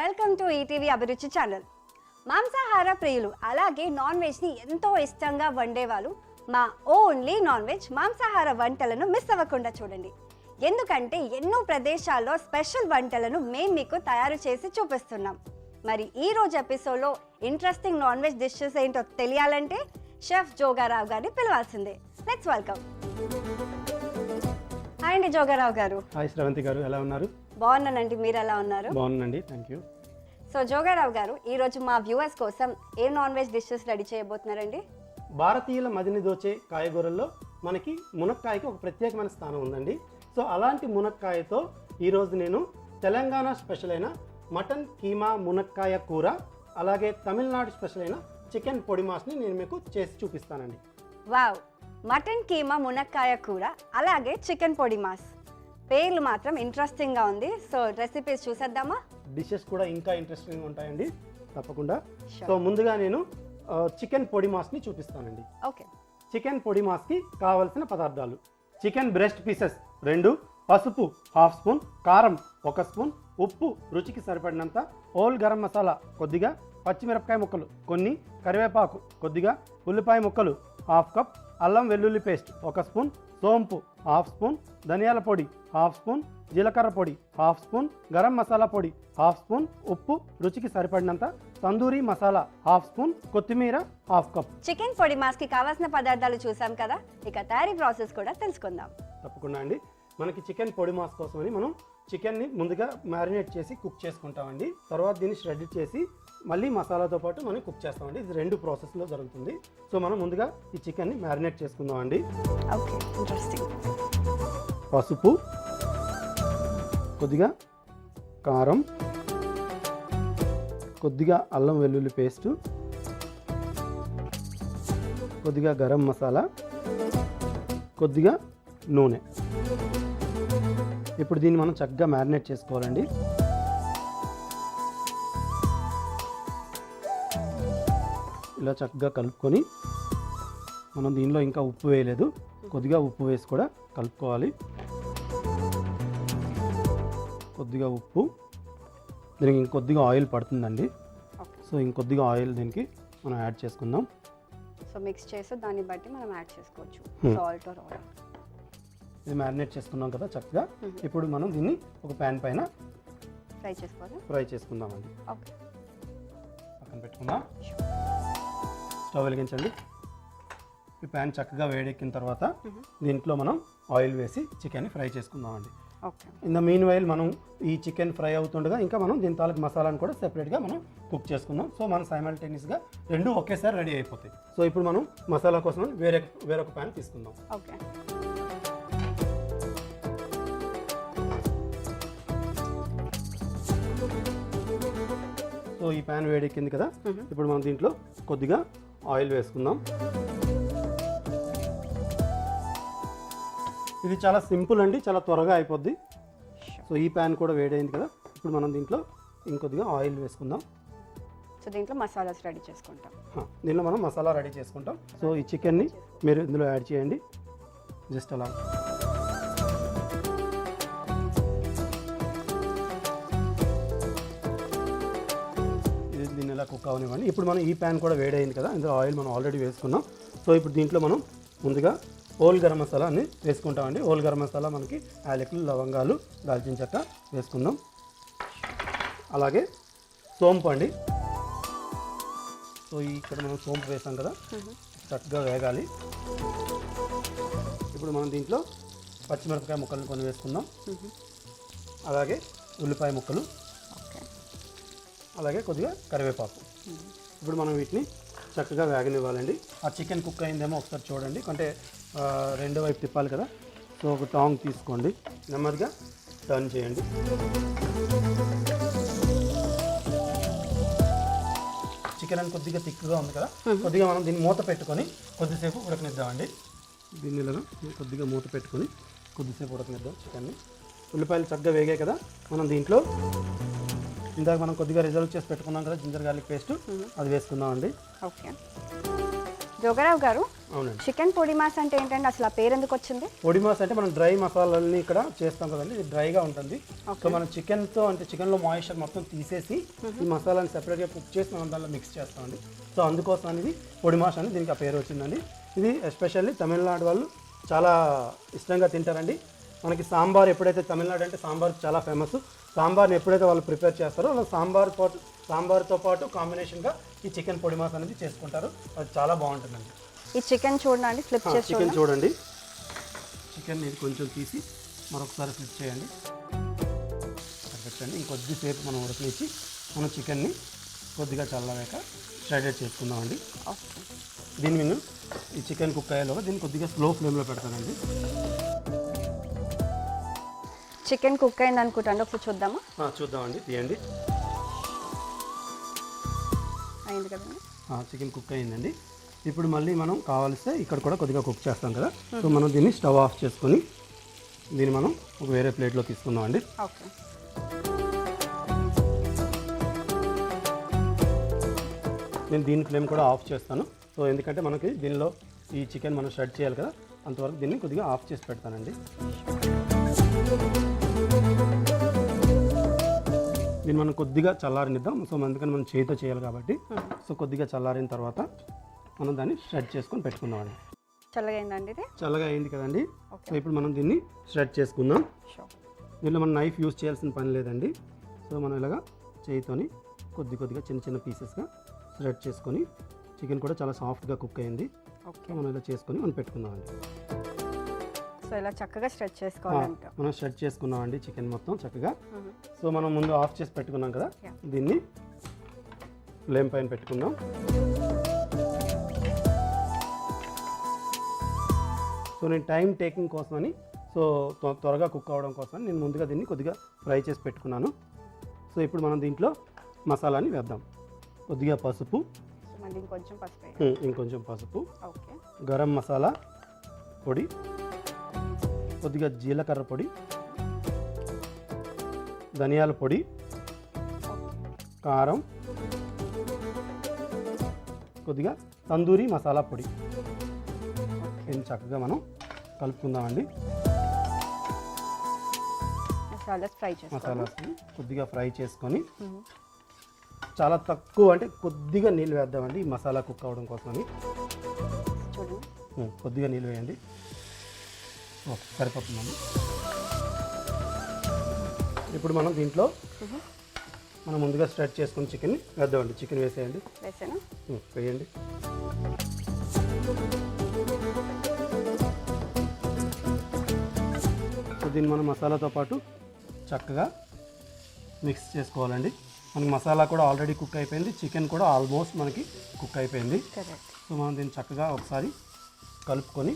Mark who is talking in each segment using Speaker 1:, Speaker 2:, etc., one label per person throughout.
Speaker 1: Welcome to ETV అభిరుచి channel. మాంసాహార ప్రియులు అలాగే నాన్ వెజ్ని ఎంతో ఇష్టంగా వండేవాళ్ళు మా ఓన్లీ నాన్ వెజ్ మాంసాహార వంటలను మిస్ అవ్వకుండా చూడండి. ఎందుకంటే ఎన్నో ప్రదేశాల్లో స్పెషల్ వంటలను మేము మీకు తయారు చేసి చూపిస్తున్నాం. మరి ఈ రోజు ఎపిసోడ్లో ఇంట్రెస్టింగ్ నాన్ వెజ్ డిషెస్ ఏంటో తెలియాలంటే షెఫ్ జోగారావు గారిని పిలవాల్సిందే. Let's welcome. హాయ్ అండి జోగారావు గారు.
Speaker 2: హాయ్ శ్రవంతి గారు, ఎలా ఉన్నారు?
Speaker 1: బాగున్నానండి, మీరు ఎలా ఉన్నారు?
Speaker 2: బాగున్నానండి, థ్యాంక్ యూ.
Speaker 1: సో జోగారావు గారు, ఈరోజు మా వ్యూవర్స్ కోసం ఏ నాన్ వెజ్ డిషెస్ రెడీ చేయబోతున్నారండి?
Speaker 2: భారతీయుల మదిని దోచే కాయగూరల్లో మనకి మునక్కాయకి ఒక ప్రత్యేకమైన స్థానం ఉందండి. సో అలాంటి మునక్కాయతో ఈరోజు నేను తెలంగాణ స్పెషల్ అయిన మటన్ కీమా మునక్కాయ కూర, అలాగే తమిళనాడు స్పెషల్ అయిన చికెన్ పొడి మాస్ని నేను మీకు చేసి చూపిస్తానండి.
Speaker 1: వావ్, మటన్ కీమా మునక్కాయ కూర అలాగే చికెన్ పొడి మాస్, పేర్లు మాత్రం ఇంట్రెస్టింగ్గా ఉంది. సో రెసిపీస్ చూసేద్దామా?
Speaker 2: డిషెస్ కూడా ఇంకా ఇంట్రెస్టింగ్ ఉంటాయండి, తప్పకుండా. సో ముందుగా నేను చికెన్ పొడి మాస్ని చూపిస్తానండి.
Speaker 1: ఓకే.
Speaker 2: చికెన్ పొడి మాస్కి కావలసిన పదార్థాలు: చికెన్ బ్రెస్ట్ పీసెస్ 2, పసుపు ½ స్పూన్, కారం 1 స్పూన్, ఉప్పు రుచికి సరిపడినంత, హోల్ గరం మసాలా కొద్దిగా, పచ్చిమిరపకాయ ముక్కలు కొన్ని, కరివేపాకు కొద్దిగా, ఉల్లిపాయ ముక్కలు ½ కప్, అల్లం వెల్లుల్లి పేస్ట్ 1 స్పూన్, సోంపు ½ స్పూన్, ధనియాల పొడి ½ స్పూన్, జీలకర్ర పొడి ½ స్పూన్, గరం మసాలా పొడి ½ స్పూన్, ఉప్పు రుచికి సరిపడినంత, తందూరి మసాలా ½ స్పూన్, కొత్తిమీర ½ కప్.
Speaker 1: చికెన్ పొడి మాస్కి కావాల్సిన పదార్థాలు చూసాం కదా, ఇక తయారీ ప్రాసెస్ కూడా తెలుసుకుందాం.
Speaker 2: తప్పకుండా అండి. మనకి చికెన్ పొడి మాస్ కోసమని మనం చికెన్ని ముందుగా మ్యారినేట్ చేసి కుక్ చేసుకుంటామండి. తర్వాత దీన్ని షెడ్ చేసి మళ్ళీ మసాలాతో పాటు మనం కుక్ చేస్తామండి. ఇది 2 ప్రాసెస్లో జరుగుతుంది. సో మనం ముందుగా ఈ చికెన్ని మ్యారినేట్ చేసుకుందామండి.
Speaker 1: Okay, interesting.
Speaker 2: పసుపు కొద్దిగా, కారం కొద్దిగా, అల్లం వెల్లుల్లి పేస్టు కొద్దిగా, గరం మసాలా కొద్దిగా, నూనె. ఇప్పుడు దీన్ని మనం చక్కగా మ్యారినేట్ చేసుకోవాలండి. ఇలా చక్కగా కలుపుకొని, మనం దీనిలో ఇంకా ఉప్పు వేయలేదు, కొద్దిగా ఉప్పు వేసి కూడా కలుపుకోవాలి. కొద్దిగా ఉప్పు, దీనికి ఇంకొద్దిగా ఆయిల్ పడుతుందండి. సో ఇంకొద్దిగా ఆయిల్ దీనికి మనం యాడ్ చేసుకుందాం.
Speaker 1: సో మిక్స్ చేసి దాన్ని బట్టి మనం యాడ్ చేసుకోవచ్చు సాల్ట్ ఆర్ ఆయిల్.
Speaker 2: ఇది మ్యారినేట్ చేసుకున్నాం కదా చక్కగా. ఇప్పుడు మనం దీన్ని ఒక ప్యాన్ పైన ఫ్రై చేసుకుందామండి.
Speaker 1: ఓకే,
Speaker 2: పక్కన పెట్టుకుందాం. స్టవ్ వెలిగించండి. ఈ ప్యాన్ చక్కగా వేడెక్కిన తర్వాత దీంట్లో మనం ఆయిల్ వేసి చికెన్ని ఫ్రై చేసుకుందామండి.
Speaker 1: Okay.
Speaker 2: In the mean while మనం ఈ చికెన్ ఫ్రై అవుతుండగా ఇంకా మనం దీని తాలూకు మసాలాను కూడా సెపరేట్గా మనం కుక్ చేసుకుందాం. సో మనం సైమల్టేనియస్గా 2 ఒకేసారి రెడీ అయిపోతాయి. సో ఇప్పుడు మనం మసాలా కోసం వేరొక ప్యాన్ తీసుకుందాం.
Speaker 1: ఓకే.
Speaker 2: సో ఈ ప్యాన్ వేడెక్కింది కదా, ఇప్పుడు మనం దీంట్లో కొద్దిగా ఆయిల్ వేసుకుందాం. ఇది చాలా సింపుల్ అండి, చాలా త్వరగా అయిపోద్ది. సో ఈ ప్యాన్ కూడా వేడైంది కదా, ఇప్పుడు మనం దీంట్లో ఇంకొద్దిగా ఆయిల్ వేసుకుందాం.
Speaker 1: సో దీంట్లో మసాలాస్ రెడీ చేసుకుంటాం.
Speaker 2: దీనిలో మనం మసాలా రెడీ చేసుకుంటాం. సో ఈ చికెన్ని మీరు ఇందులో యాడ్ చేయండి. జస్ట్ అలా దీన్ని ఇలా కుక్ అవనివ్వండి. ఇప్పుడు మనం ఈ ప్యాన్ కూడా వేడైంది కదా, ఇందులో ఆయిల్ మనం ఆల్రెడీ వేసుకున్నాం. సో ఇప్పుడు దీంట్లో మనం ముందుగా హోల్ గరం మసాలాని వేసుకుంటామండి. హోల్ గరం మసాలా మనకి యాలకులు, లవంగాలు, దాల్చిన చెక్క వేసుకుందాం. అలాగే సోంపు అండి. సో ఇక్కడ మనం సోంపు వేసాం కదా, చక్కగా వేగాలి. ఇప్పుడు మనం దీంట్లో పచ్చిమిరపకాయ ముక్కలను కొన్ని వేసుకుందాం. అలాగే ఉల్లిపాయ ముక్కలు, అలాగే కొద్దిగా కరివేపాకు. ఇప్పుడు మనం వీటిని చక్కగా వేగనివ్వాలండి. ఆ చికెన్ కుక్ అయిందేమో ఒకసారి చూడండి, అంటే 2 వైపు తిప్పాలి కదా. సో ఒక టాంగ్ తీసుకోండి, నెమ్మదిగా టర్న్ చేయండి. చికెన్ అని కొద్దిగా థిక్గా ఉంది కదా, కొద్దిగా మనం దీన్ని మూత పెట్టుకొని కొద్దిసేపు ఉడకనిద్దామండి. దీన్ని ఇలా కొద్దిగా మూత పెట్టుకొని కొద్దిసేపు ఉడకనిద్దాం చికెన్ని. ఉల్లిపాయలు చక్కగా వేగాయి కదా, మనం దీంట్లో ఇందాక మనం కొద్దిగా రిజర్వ్ చేసి పెట్టుకున్నాం కదా జింజర్ గార్లిక్ పేస్ట్, అది వేసుకుందామండి.
Speaker 1: ఓకే. జోగారావు గారు,
Speaker 2: అవునండి.
Speaker 1: చికెన్ పొడి మాస్ అంటే ఏంటంటే అసలు ఆ పేరు ఎందుకు వచ్చింది?
Speaker 2: పొడి మాస్ అంటే మనం డ్రై మసాలాలని ఇక్కడ చేస్తాం కదండి, ఇది డ్రైగా ఉంటుంది. సో మనం చికెన్తో అంటే చికెన్లో మాయిశ్చర్ మొత్తం తీసేసి ఈ మసాలాని సెపరేట్గా కుక్ చేసి మనం దానిలో మిక్స్ చేస్తామండి. సో అందుకోసం అనేది పొడి మాస్ అని దీనికి ఆ పేరు వచ్చిందండి. ఇది ఎస్పెషల్లీ తమిళనాడు వాళ్ళు చాలా ఇష్టంగా తింటారండి. మనకి సాంబార్ ఎప్పుడైతే తమిళనాడు అంటే సాంబార్ చాలా ఫేమస్. సాంబార్ని ఎప్పుడైతే వాళ్ళు ప్రిపేర్ చేస్తారో అలా సాంబార్తో పాటు కాంబినేషన్గా ఈ చికెన్ పొడి మాస్ అనేది చేసుకుంటారు. అది చాలా బాగుంటుందండి.
Speaker 1: ఈ చికెన్ చూడండి, ఫ్లిప్ చేసి
Speaker 2: చికెన్ చూడండి. చికెన్ ఇది కొంచెం తీసి మరొకసారి ఫ్లిప్ చేయండి. పెట్టండి. ఇంకొద్దిసేపు మనం ఉడకనిచ్చి మనం చికెన్ని కొద్దిగా చల్లగాక స్ట్రైడెడ్ చేసుకుందామండి. దీన్ని నేను ఈ చికెన్ కుక్ అయ్యేలోగా దీన్ని కొద్దిగా స్లో ఫ్లేమ్లో పెడతానండి.
Speaker 1: చికెన్ కుక్ అయింది అనుకుంటాను, ఒకసారి చూద్దామా?
Speaker 2: చూద్దామండి, తీయండి.
Speaker 1: అయింది కదండి,
Speaker 2: చికెన్ కుక్ అయిందండి. ఇప్పుడు మళ్ళీ మనం కావాల్స్తే ఇక్కడ కూడా కొద్దిగా కుక్ చేస్తాం కదా, సో మనం దీన్ని స్టవ్ ఆఫ్ చేసుకొని దీన్ని మనం ఒక వేరే ప్లేట్లో తీసుకుందామండి.
Speaker 1: ఓకే.
Speaker 2: నేను దీని ఫ్లేమ్ కూడా ఆఫ్ చేస్తాను. సో ఎందుకంటే మనకి దీనిలో ఈ చికెన్ మనం షెడ్ చేయాలి కదా, అంతవరకు దీన్ని కొద్దిగా ఆఫ్ చేసి పెడతానండి. దీన్ని మనం కొద్దిగా చల్లారనిద్దాం. సో అందుకని మనం చేతితో చేయాలి కాబట్టి సో కొద్దిగా చల్లారిన తర్వాత మనం దాన్ని షెడ్ చేసుకొని పెట్టుకుందామండి.
Speaker 1: చల్లగా అయిందండి, ఇది
Speaker 2: చల్లగా అయింది కదండి. సో ఇప్పుడు మనం దీన్ని షెడ్ చేసుకుందాం. దీనిలో మనం నైఫ్ యూజ్ చేయాల్సిన పని లేదండి. సో మనం ఇలాగా చేయితోని కొద్దిగా చిన్న చిన్న పీసెస్గా షెడ్ చేసుకొని, చికెన్ కూడా చాలా సాఫ్ట్గా కుక్ అయింది.
Speaker 1: ఓకే,
Speaker 2: మనం ఇలా చేసుకొని మనం పెట్టుకుందామండి.
Speaker 1: సో ఇలా చక్కగా స్ట్రెచ్ చేసుకోవాలంట.
Speaker 2: మనం స్ట్రెచ్ చేసుకున్నామండి చికెన్ మొత్తం చక్కగా. సో మనం ముందు ఆఫ్ చేసి పెట్టుకున్నాం కదా, దీన్ని ఫ్లేమ్ పైన పెట్టుకుందాం. సో నేను టైం టేకింగ్ కోసమని, సో త్వరగా కుక్ అవ్వడం కోసమని నేను ముందుగా దీన్ని కొద్దిగా ఫ్రై చేసి పెట్టుకున్నాను. సో ఇప్పుడు మనం దీంట్లో మసాలాని వేద్దాం. కొద్దిగా పసుపు, ఇంకొంచెం పసుపు, గరం మసాలా పొడి, కొద్దిగా జీలకర్ర పొడి, ధనియాల పొడి, కారం, కొద్దిగా తందూరి మసాలా పొడి. దీన్ని చక్కగా మనం కలుపుకుందామండి. మసాలాస్ని కొద్దిగా ఫ్రై చేసుకొని చాలా తక్కువ అంటే కొద్దిగా నీళ్ళు వేద్దామండి ఈ మసాలా కుక్ అవ్వడం కోసమని. కొద్దిగా నీళ్ళు వేయండి, సరిపోతుందండి. ఇప్పుడు మనం దీంట్లో మనం ముందుగా స్ట్రెచ్ చేసుకుని చికెన్ వేద్దామండి. చికెన్ వేసేయండి, వేయండి. సో దీన్ని మనం మసాలాతో పాటు చక్కగా మిక్స్ చేసుకోవాలండి. మనకి మసాలా కూడా ఆల్రెడీ కుక్ అయిపోయింది, చికెన్ కూడా ఆల్మోస్ట్ మనకి కుక్ అయిపోయింది. సో మనం దీన్ని చక్కగా ఒకసారి కలుపుకొని,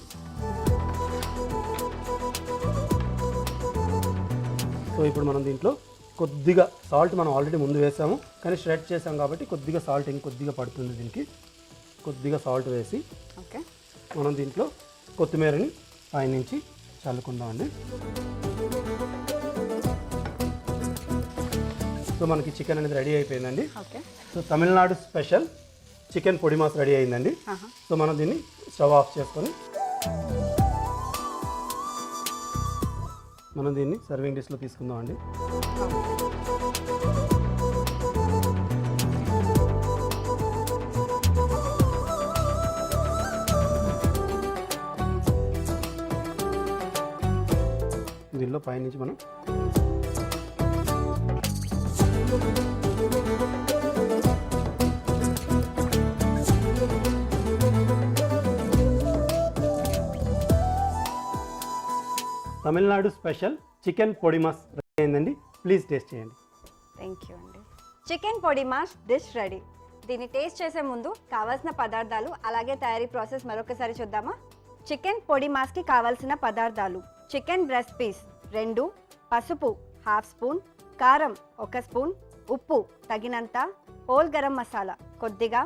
Speaker 2: సో ఇప్పుడు మనం దీంట్లో కొద్దిగా సాల్ట్ మనం ఆల్రెడీ ముందు వేసాము, కానీ షెడ్ చేసాం కాబట్టి కొద్దిగా సాల్ట్ ఇంకొద్దిగా పడుతుంది. దీనికి కొద్దిగా సాల్ట్ వేసి మనం దీంట్లో కొత్తిమీరని పైనుంచి చల్లుకుందామండి. సో మనకి చికెన్ అనేది రెడీ అయిపోయిందండి. సో తమిళనాడు స్పెషల్ చికెన్ పొడి మాస్ రెడీ అయిందండి. సో మనం దీన్ని స్టవ్ ఆఫ్ చేసుకొని మనం దీన్ని సర్వింగ్ డిష్లో తీసుకుందామండి. దీనిలో పైనుంచి మనం తమిళనాడు స్పెషల్ చికెన్ పొడి మాస్ రెడీ అయిందండి. ప్లీజ్ టేస్ట్ చేయండి.
Speaker 1: థ్యాంక్ యూ అండి. చికెన్ పొడి మాస్ డిష్ రెడీ. దీన్ని టేస్ట్ చేసే ముందు కావాల్సిన పదార్థాలు అలాగే తయారీ ప్రాసెస్ మరొకసారి చూద్దామా? చికెన్ పొడి మాస్కి కావాల్సిన పదార్థాలు: చికెన్ బ్రెస్ట్ పీస్ 2, పసుపు 1/2 స్పూన్, కారం 1 స్పూన్, ఉప్పు తగినంత, హోల్ గరం మసాలా కొద్దిగా,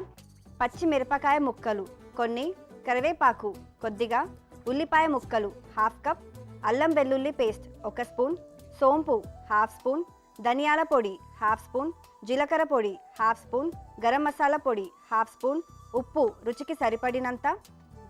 Speaker 1: పచ్చిమిరపకాయ ముక్కలు కొన్ని, కరివేపాకు కొద్దిగా, ఉల్లిపాయ ముక్కలు 1/2 కప్, అల్లం వెల్లుల్లి పేస్ట్ 1 స్పూన్, సోంపు 1/2 స్పూన్, ధనియాల పొడి 1/2 స్పూన్, జీలకర్ర పొడి 1/2 స్పూన్, గరం మసాలా పొడి 1/2 స్పూన్, ఉప్పు రుచికి సరిపడినంత,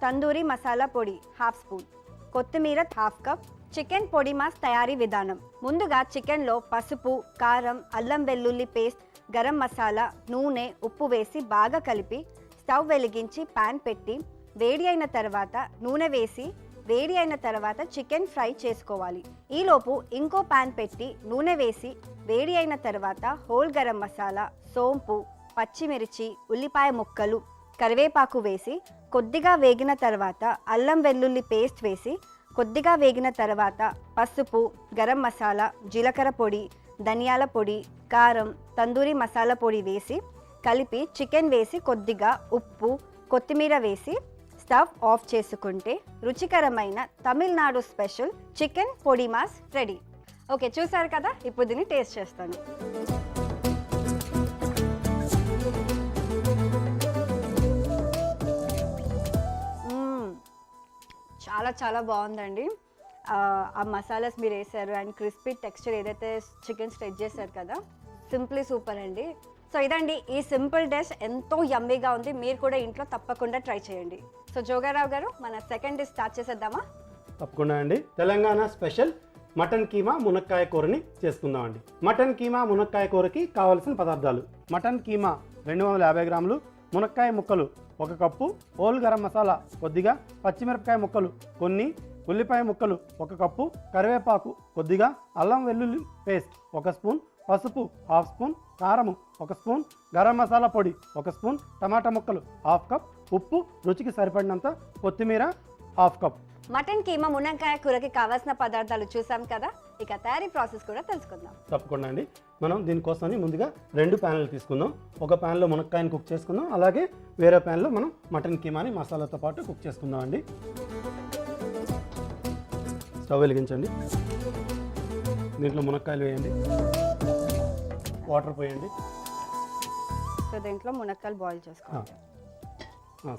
Speaker 1: తందూరి మసాలా పొడి హాఫ్ స్పూన్, కొత్తిమీర హాఫ్ కప్. చికెన్ పొడి మాస్ తయారీ విధానం. ముందుగా చికెన్లో పసుపు, కారం, అల్లం వెల్లుల్లి పేస్ట్, గరం మసాలా, నూనె, ఉప్పు వేసి బాగా కలిపి స్టవ్ వెలిగించి పాన్ పెట్టి వేడి అయిన తర్వాత నూనె వేసి వేడి అయిన తర్వాత చికెన్ ఫ్రై చేసుకోవాలి. ఈలోపు ఇంకో పాన్ పెట్టి నూనె వేసి వేడి అయిన తర్వాత హోల్ గరం మసాలా, సోంపు, పచ్చిమిర్చి, ఉల్లిపాయ ముక్కలు, కరివేపాకు వేసి కొద్దిగా వేగిన తర్వాత అల్లం వెల్లుల్లి పేస్ట్ వేసి కొద్దిగా వేగిన తర్వాత పసుపు, గరం మసాలా, జీలకర్ర పొడి, ధనియాల పొడి, కారం, తందూరి మసాలా పొడి వేసి కలిపి చికెన్ వేసి కొద్దిగా ఉప్పు, కొత్తిమీర వేసి స్టవ్ ఆఫ్ చేసుకుంటే రుచికరమైన తమిళనాడు స్పెషల్ చికెన్ పొడి మాస్ రెడీ. ఓకే, చూసారు కదా, ఇప్పుడు దీన్ని టేస్ట్ చేస్తాను. చాలా చాలా బాగుందండి. ఆ మసాలాస్ మీరు వేసారు అండ్ క్రిస్పీ టెక్స్చర్ ఏదైతే చికెన్ స్ట్రెచ్ చేశారు కదా, సింప్లీ సూపర్ అండి. సో ఇదండి ఈ సింపుల్ డిష్, ఎంతో యమ్మీగా ఉంది. మీరు కూడా ఇంట్లో తప్పకుండా ట్రై చేయండి. సో జోగారావు గారు, మన సెకండ్ డిష్ స్టార్ట్ చేసేద్దామా?
Speaker 2: తప్పకుండా అండి. తెలంగాణ స్పెషల్ మటన్ కీమా మునక్కాయ కూరని చేసుకుందాం అండి. మటన్ కీమా మునక్కాయ కూరకి కావాల్సిన పదార్థాలు: మటన్ కీమా 250 గ్రాములు, మునక్కాయ ముక్కలు 1 కప్పు, హోల్ గరం మసాలా కొద్దిగా, పచ్చిమిరపకాయ ముక్కలు కొన్ని, ఉల్లిపాయ ముక్కలు 1 కప్పు, కరివేపాకు కొద్దిగా, అల్లం వెల్లుల్లి పేస్ట్ 1 స్పూన్, పసుపు హాఫ్ స్పూన్, కారము 1 స్పూన్, గరం మసాలా పొడి 1 స్పూన్, టమాటా ముక్కలు హాఫ్ కప్, ఉప్పు రుచికి సరిపడినంత, కొత్తిమీర హాఫ్ కప్.
Speaker 1: మటన్ కీమా మునక్కాయ కూరకి కావాల్సిన పదార్థాలు చూసాం కదా, ఇక తయారీ ప్రాసెస్ కూడా తెలుసుకుందాం.
Speaker 2: తప్పకుండా అండి. మనం దీనికోసమని ముందుగా 2 ప్యాన్లు తీసుకుందాం. ఒక ప్యాన్లో మునక్కాయని కుక్ చేసుకుందాం, అలాగే వేరే ప్యాన్లో మనం మటన్ కీమాని మసాలాతో పాటు కుక్ చేసుకుందాం అండి. స్టవ్ వెలిగించండి. దీంట్లో మునక్కాయలు వేయండి, వాటర్ పోయండి.
Speaker 1: సో దీంట్లో మునక్కాయలు బాయిల్ చేసుకోవాలి.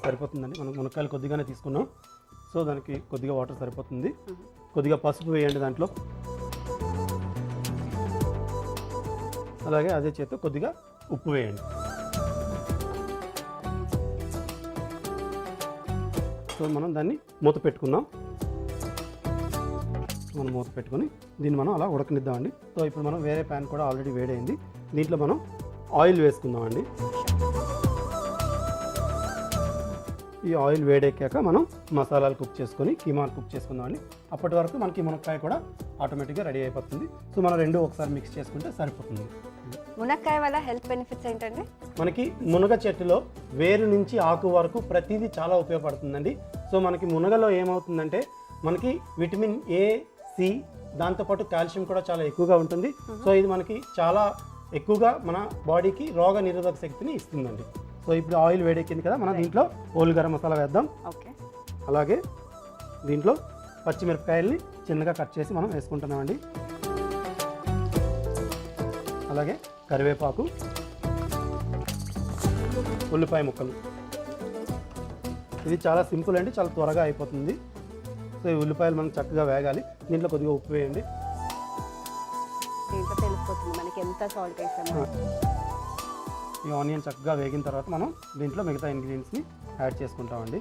Speaker 2: సరిపోతుందండి. మనం మునక్కాయలు కొద్దిగానే తీసుకున్నాం, సో దానికి కొద్దిగా వాటర్ సరిపోతుంది. కొద్దిగా పసుపు వేయండి దాంట్లో, అలాగే అదే చేత కొద్దిగా ఉప్పు వేయండి. సో మనం దాన్ని మూత పెట్టుకుందాం. మనం మూత పెట్టుకొని దీన్ని మనం అలా ఉడకనిద్దామండి. సో ఇప్పుడు మనం వేరే ప్యాన్ కూడా ఆల్రెడీ వేడైంది, దీంట్లో మనం ఆయిల్ వేసుకుందామండి. ఈ ఆయిల్ వేడెక్కాక మనం మసాలాలు కుక్ చేసుకొని కీమాలు కుక్ చేసుకుందామండి. అప్పటి వరకు మనకి మునక్కాయ కూడా ఆటోమేటిక్గా రెడీ అయిపోతుంది. సో మనం రెండు ఒకసారి మిక్స్ చేసుకుంటే సరిపోతుంది.
Speaker 1: మునక్కాయ వల్ల హెల్త్ బెనిఫిట్స్ ఏంటండి?
Speaker 2: మనకి మునగ చెట్టులో వేరు నుంచి ఆకు వరకు ప్రతిదీ చాలా ఉపయోగపడుతుందండి. సో మనకి మునగలో ఏమవుతుందంటే మనకి విటమిన్ ఏ, సి, దాంతోపాటు కాల్షియం కూడా చాలా ఎక్కువగా ఉంటుంది. సో ఇది మనకి చాలా ఎక్కువగా మన బాడీకి రోగ నిరోధక శక్తిని ఇస్తుందండి. సో ఇప్పుడు ఆయిల్ వేడెక్కింది కదా, మనం దీంట్లో హోల్ గరం మసాలా వేద్దాం.
Speaker 1: ఓకే,
Speaker 2: అలాగే దీంట్లో పచ్చిమిరపకాయల్ని చిన్నగా కట్ చేసి మనం వేసుకుంటున్నామండి. అలాగే కరివేపాకు, ఉల్లిపాయ ముక్కలు. ఇది చాలా సింపుల్ అండి, చాలా త్వరగా అయిపోతుంది. సో ఈ ఉల్లిపాయలు మనకు చక్కగా వేగాలి. దీంట్లో కొద్దిగా ఉప్పు వేయండి.
Speaker 1: దీంట్లో తెలిసిపోతుంది మనకి ఎంత సాల్ట్ వేసామో.
Speaker 2: ఈ ఆనియన్ చక్కగా వేగిన తర్వాత మనం దీంట్లో మిగతా ఇంగ్రీడియంట్స్ని యాడ్ చేసుకుంటామండి.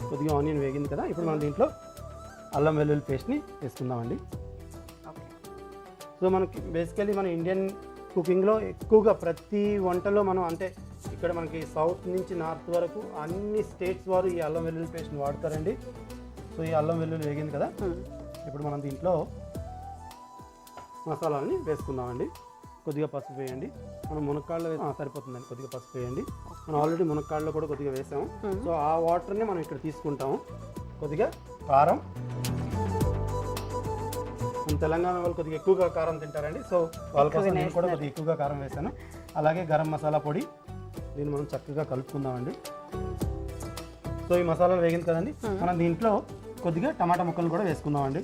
Speaker 2: కొద్దిగా ఆనియన్ వేగింది కదా, ఇప్పుడు మనం దీంట్లో అల్లం వెల్లుల్లి పేస్ట్ని వేసుకుందామండి. సో మనకి బేసికలీ మన ఇండియన్ కుకింగ్లో ఎక్కువగా ప్రతి వంటలో మనం అంటే ఇక్కడ మనకి సౌత్ నుంచి నార్త్ వరకు అన్ని స్టేట్స్ వారు ఈ అల్లం వెల్లుల్లి పేస్ట్ని వాడతారండి. సో ఈ అల్లం వెల్లుల్లి వేగింది కదా, ఇప్పుడు మనం దీంట్లో మసాలాని వేసుకుందామండి. కొద్దిగా పసుపు వేయండి. మనం మునక్కాడలో సరిపోతుందండి. కొద్దిగా పసుపు వేయండి. మనం ఆల్రెడీ మునక్కాడలో కూడా కొద్దిగా వేసాము. సో ఆ వాటర్ని మనం ఇక్కడ తీసుకుంటాము. కొద్దిగా కారం, మన తెలంగాణ వాళ్ళు కొద్దిగా ఎక్కువగా కారం తింటారండి. సో వాళ్ళ కోసం నేను కూడా కొద్దిగా ఎక్కువగా కారం వేసాను. అలాగే గరం మసాలా పొడి, దీన్ని మనం చక్కగా కలుపుకుందామండి. సో ఈ మసాలాలు వేగింది కదండి, మనం దీంట్లో కొద్దిగా టమాటా ముక్కలు కూడా వేసుకుందామండి.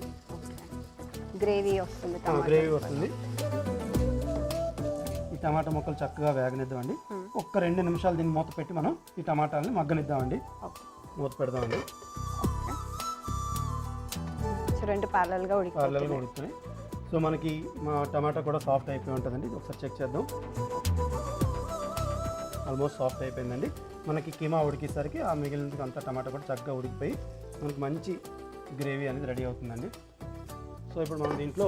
Speaker 1: గ్రేవీ వస్తుంది.
Speaker 2: గ్రేవీ వస్తుంది. ఈ టమాటా ముక్కలు చక్కగా వేగనిద్దామండి. ఒక్క 2 నిమిషాలు దీన్ని మూత పెట్టి మనం ఈ టమాటాలని మగ్గనిద్దామండి. మూత పెడదామండి.
Speaker 1: రెండు ప్యారలల్గా
Speaker 2: ఉడుకుతున్నాయి. సో మనకి మా టమాటా కూడా సాఫ్ట్ అయిపోయి ఉంటుందండి. ఒకసారి చెక్ చేద్దాం. ఆల్మోస్ట్ సాఫ్ట్ అయిపోయిందండి. మనకి కీమా ఉడికేసరికి ఆ మిగిలిన అంతా టమాటా కూడా చక్కగా ఉడికిపోయి మనకి మంచి గ్రేవీ అనేది రెడీ అవుతుందండి. సో ఇప్పుడు మనం దీంట్లో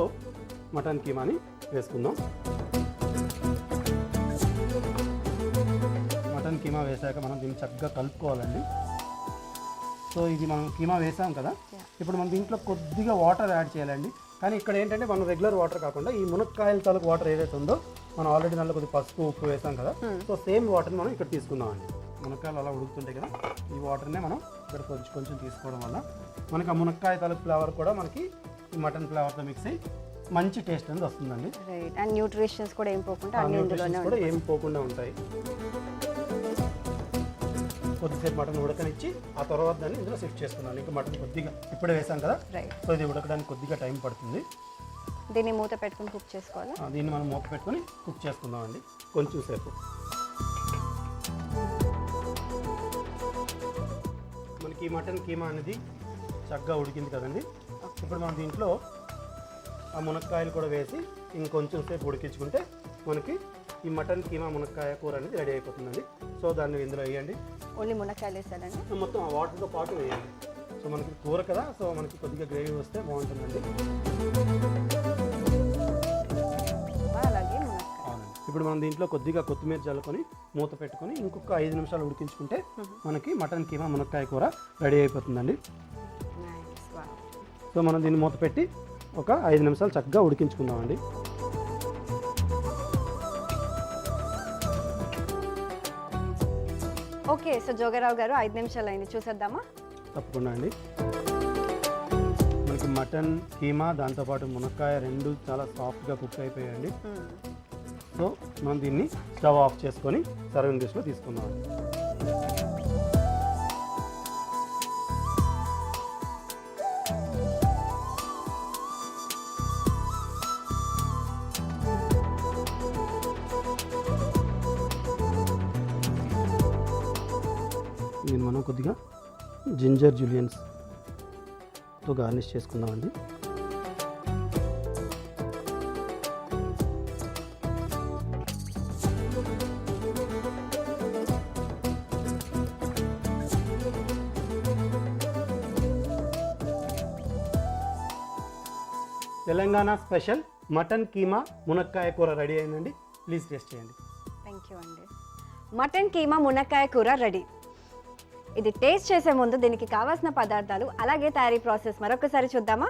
Speaker 2: మటన్ కీమాని వేసుకుందాం. మటన్ కీమా వేసాక మనం దీన్ని చక్కగా కలుపుకోవాలండి. సో ఇది మనం కీమా వేసాం కదా, ఇప్పుడు మనం దీంట్లో కొద్దిగా వాటర్ యాడ్ చేయాలండి. కానీ ఇక్కడ ఏంటంటే మనం రెగ్యులర్ వాటర్ కాకుండా ఈ మునక్కాయల తాలూకు వాటర్ ఏదైతే ఉందో మనం ఆల్రెడీ దాంట్లో కొద్దిగా పసుపు ఉప్పు వేసాం కదా, సో సేమ్ వాటర్ని మనం ఇక్కడ తీసుకుందామండి. మునక్కాయలు అలా ఉడుకుతుంటాయి కదా, ఈ వాటర్నే మనం ఇక్కడ కొంచెం కొంచెం తీసుకోవడం వల్ల మనకి ఆ మునక్కాయ తాలూకు ఫ్లేవర్ కూడా మనకి ఈ మటన్ ఫ్లేవర్తో మిక్స్ అయ్యి మంచి టేస్ట్ అనేది వస్తుందండి.
Speaker 1: అండ్ న్యూట్రిషన్స్ కూడా ఏం
Speaker 2: పోకుండా ఉంటాయి. కొద్దిసేపు మటన్ ఉడకనిచ్చి ఆ తర్వాత దాన్ని ఇందులో షిఫ్ట్ చేసుకున్నాను. ఇంకా మటన్ కొద్దిగా ఇప్పుడే వేసాం కదా, సో ఇది ఉడకడానికి కొద్దిగా టైం పడుతుంది.
Speaker 1: దీన్ని మూత పెట్టుకుని కుక్ చేసుకోవాలి.
Speaker 2: దీన్ని మనం మూత పెట్టుకుని కుక్ చేసుకుందామండి కొంచెం సేపు. మనకి ఈ మటన్ కీమా అనేది చక్కగా ఉడికింది కదండి. ఇప్పుడు మనం దీంట్లో ఆ మునక్కాయలు కూడా వేసి ఇంకొంచెం సేపు ఉడికించుకుంటే మనకి ఈ మటన్ కీమా మునక్కాయ కూర అనేది రెడీ అయిపోతుందండి. సో దాన్ని ఇందులో వేయండి.
Speaker 1: ఓన్లీ మునక్కాయలు వేసానండి,
Speaker 2: మొత్తం ఆ వాటర్తో పాటు వేయండి. సో మనకి కూర కదా, సో మనకి కొద్దిగా గ్రేవీ వస్తే బాగుంటుందండి.
Speaker 1: అలాగే
Speaker 2: ఇప్పుడు మనం దీంట్లో కొద్దిగా కొత్తిమీర చల్లుకొని మూత పెట్టుకొని ఇంకొక 5 నిమిషాలు ఉడికించుకుంటే మనకి మటన్ కీమా మునక్కాయ కూర రెడీ అయిపోతుందండి. సో మనం దీన్ని మూత పెట్టి ఒక 5 నిమిషాలు చక్కగా ఉడికించుకుందామండి.
Speaker 1: ఓకే, సో జోగారావు గారు 5 నిమిషాలు అయింది, చూసేద్దామా?
Speaker 2: తప్పకుండా అండి. మనకి మటన్ కీమా దాంతోపాటు మునక్కాయ రెండు చాలా సాఫ్ట్గా కుక్ అయిపోయాయండి. సో మనం దీన్ని స్టవ్ ఆఫ్ చేసుకొని సర్వింగ్ డిష్లో తీసుకుందాం. దీన్ని మనం కొద్దిగా జింజర్ జులియన్స్తో గార్నిష్ చేసుకుందామండి. తెలంగాణ స్పెషల్ మటన్ కీమా మునక్కాయ కూర రెడీ అయిందండి. ప్లీజ్ టేస్ట్ చేయండి.
Speaker 1: థ్యాంక్ యూ అండి. మటన్ కీమా మునక్కాయ కూర రెడీ. ఇది టేస్ట్ చేసే ముందు దీనికి కావాల్సిన పదార్థాలు అలాగే తయారీ ప్రాసెస్ మరొకసారి చూద్దామా?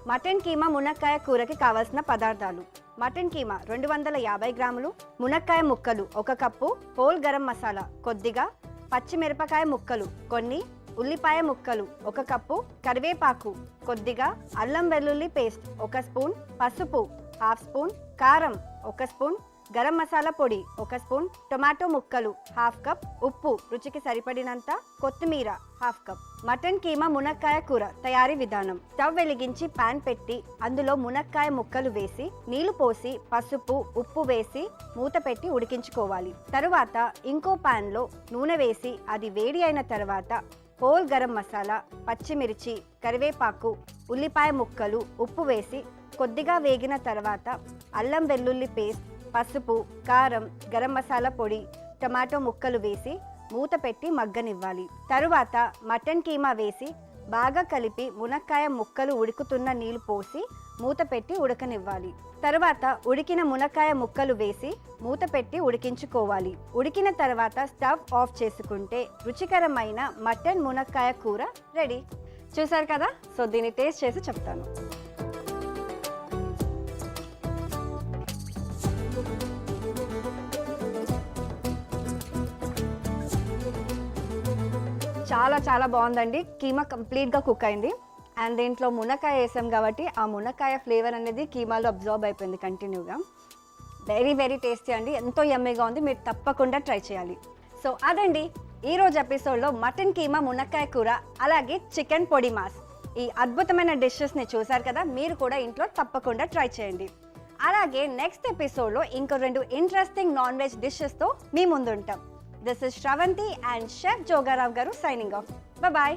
Speaker 1: మటన్ కీమా మునక్కాయ కూరకి కావాల్సిన పదార్థాలు: మటన్ కీమా 250 గ్రాములు, మునక్కాయ ముక్కలు 1 కప్పు, హోల్ గరం మసాలా కొద్దిగా, పచ్చిమిరపకాయ ముక్కలు కొన్ని, ఉల్లిపాయ ముక్కలు 1 కప్పు, కరివేపాకు కొద్దిగా, అల్లం వెల్లుల్లి పేస్ట్ 1 స్పూన్, పసుపు 1/2 స్పూన్, కారం 1 స్పూన్, గరం మసాలా పొడి 1 స్పూన్, టొమాటో ముక్కలు 1/2 కప్, ఉప్పు రుచికి సరిపడినంత, కొత్తిమీర 1/2 కప్. మటన్ కీమా మునక్కాయ కూర తయారీ విధానం: స్టవ్ వెలిగించి పాన్ పెట్టి అందులో మునక్కాయ ముక్కలు వేసి నీళ్లు పోసి పసుపు ఉప్పు వేసి మూత పెట్టి ఉడికించుకోవాలి. తరువాత ఇంకో పాన్ లో నూనె వేసి అది వేడి అయిన తర్వాత హోల్ గరం మసాలా, పచ్చిమిర్చి, కరివేపాకు, ఉల్లిపాయ ముక్కలు, ఉప్పు వేసి కొద్దిగా వేగిన తర్వాత అల్లం వెల్లుల్లి పేస్ట్, పసుపు, కారం, గరం మసాలా పొడి, టమాటో ముక్కలు వేసి మూత పెట్టి మగ్గనివ్వాలి. తరువాత మటన్ కీమా వేసి బాగా కలిపి మునక్కాయ ముక్కలు ఉడుకుతున్న నీళ్లు పోసి మూత పెట్టి ఉడకనివ్వాలి. తరువాత ఉడికిన మునక్కాయ ముక్కలు వేసి మూత పెట్టి ఉడికించుకోవాలి. ఉడికిన తర్వాత స్టవ్ ఆఫ్ చేసుకుంటే రుచికరమైన మటన్ మునక్కాయ కూర రెడీ. చూసారు కదా, సో దీన్ని టేస్ట్ చేసి చెప్తాను. చాలా చాలా బాగుందండి. కీమా కంప్లీట్గా కుక్ అయింది అండ్ దీంట్లో మునక్కాయ వేసాం కాబట్టి ఆ మునక్కాయ ఫ్లేవర్ అనేది కీమాలో అబ్జర్వ్ అయిపోయింది కంటిన్యూగా. వెరీ వెరీ టేస్టీ అండి, ఎంతో యమ్మీగా ఉంది. మీరు తప్పకుండా ట్రై చేయాలి. సో అదండి ఈరోజు ఎపిసోడ్లో మటన్ కీమా మునక్కాయ కూర అలాగే చికెన్ పొడి మాస్, ఈ అద్భుతమైన డిషెస్ని చూసారు కదా. మీరు కూడా ఇంట్లో తప్పకుండా ట్రై చేయండి. అలాగే నెక్స్ట్ ఎపిసోడ్లో ఇంకో 2 ఇంట్రెస్టింగ్ నాన్ వెజ్ డిషెస్తో మీ ముందు ఉంటాం. This is Shravanti and Chef Jogarao Garu signing off. Bye-bye.